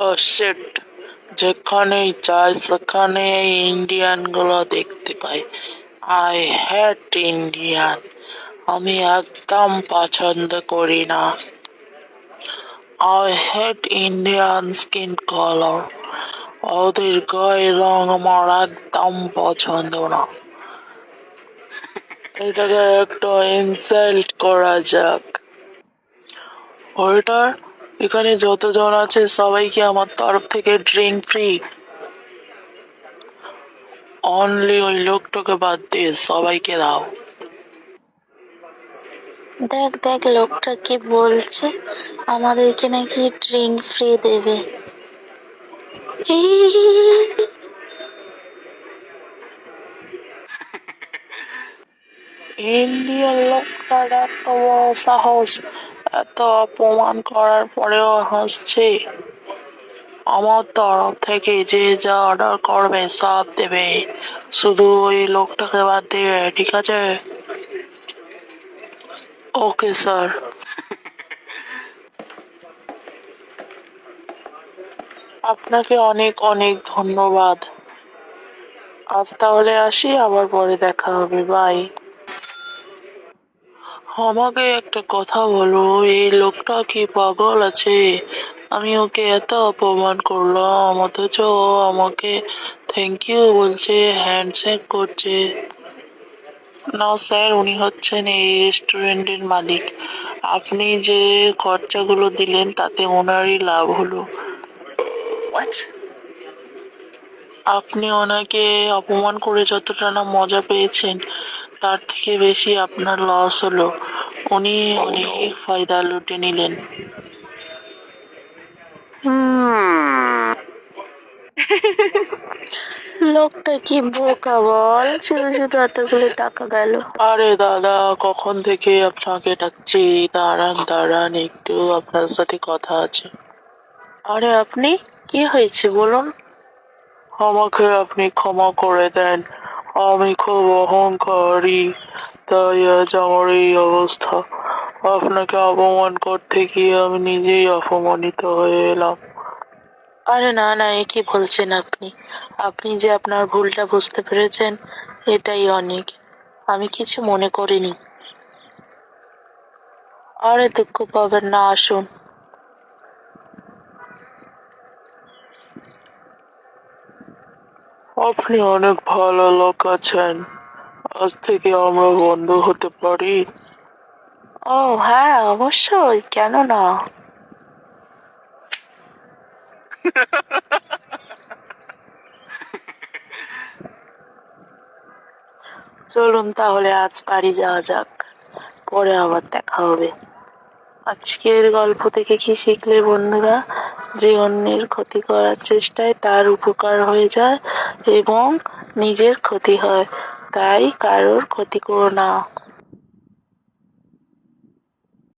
ও sheet, যেখানেই যাই সেখানে এই ইন্ডিয়ান গুলো দেখতে পাই। আই হ্যাট ইন্ডিয়ান, আমি একদম পছন্দ করি না। I hate Indian skin colour, ওদের গায়ের রং আমার একদম পছন্দ না। এটাকে একটু ইনসাল্ট করা যাক। ওয়েটার, এখানে যতজন আছে সবাইকে আমার তরফ থেকে ড্রিঙ্ক ফ্রি। অনলি ওই লোকটাকে বাদ দিয়ে সবাইকে দাও। দেখ দেখ লোকটা কি বলছে, আমাদেরকে নাকি ড্রিঙ্ক ফ্রি দেবে। ইন্ডিয়ান লোকটার এত বড় সাহস, এত অপমান করার পরেও হাসছে। আমার তরফ থেকে যে যা অর্ডার করবে সব দেবে, শুধু ওই লোকটাকে বাদ দিয়ে, ঠিক আছে? Okay sir. আপনাকে অনেক অনেক ধন্যবাদ। আজ তাহলে আসি, আবার পরে দেখা হবে, বাই। আমাকে একটা কথা বলো, এই লোকটা কি পাগল আছে? আমি ওকে এত অপমান করলাম, অথচ ও আমাকে থ্যাংক ইউ বলছে, হ্যান্ডশেক করছে। না স্যার, উনি হচ্ছেন এই রেস্টুরেন্টের মালিক। আপনি যে খরচাগুলো দিলেন তাতে ওনারই লাভ হলো। What? আপনি ওনাকে অপমান করে যতটা না মজা পেয়েছেন, তার থেকে বেশি আপনার লস হলো। উনি অনেক ফায়দা লুটে নিলেন। লোকটা কি বোকা বল, শুধু শুধু এতগুলো টাকা গেল। আরে দাদা, কখন থেকে আপনাকে ডাকছি, দাঁড়ান দাঁড়ান একটু, আপনার সাথে কথা আছে। আরে আপনি, কি হয়েছে বলুন? আমাকে আপনি ক্ষমা করে দেন, আমি খুব অহংকারী, তাই আজ আমার এই অবস্থা। আপনাকে অপমান করতে গিয়ে আমি নিজেই অপমানিত হয়ে এলাম। আরে না না, এ কি বলছেন আপনি? আপনি যে আপনার ভুলটা বুঝতে পেরেছেন, এটাই অনেক। আমি কিছু মনে করিনি। আরে দুঃখ পাবেন না, আসুন। আপনি অনেক ভালো লোক আছেন, আজ থেকে আমরা বন্ধু হতে পারি? ও হ্যাঁ, অবশ্যই, কেন না। চলুন তাহলে আজ বাড়ি যাওয়া যাক, পরে আবার দেখা হবে। আজকের গল্প থেকে কি শিখলে বন্ধুরা? যে অন্যের ক্ষতি করার চেষ্টায় তার উপকার হয়ে যায় এবং নিজের ক্ষতি হয়, তাই কারোর ক্ষতি করো না।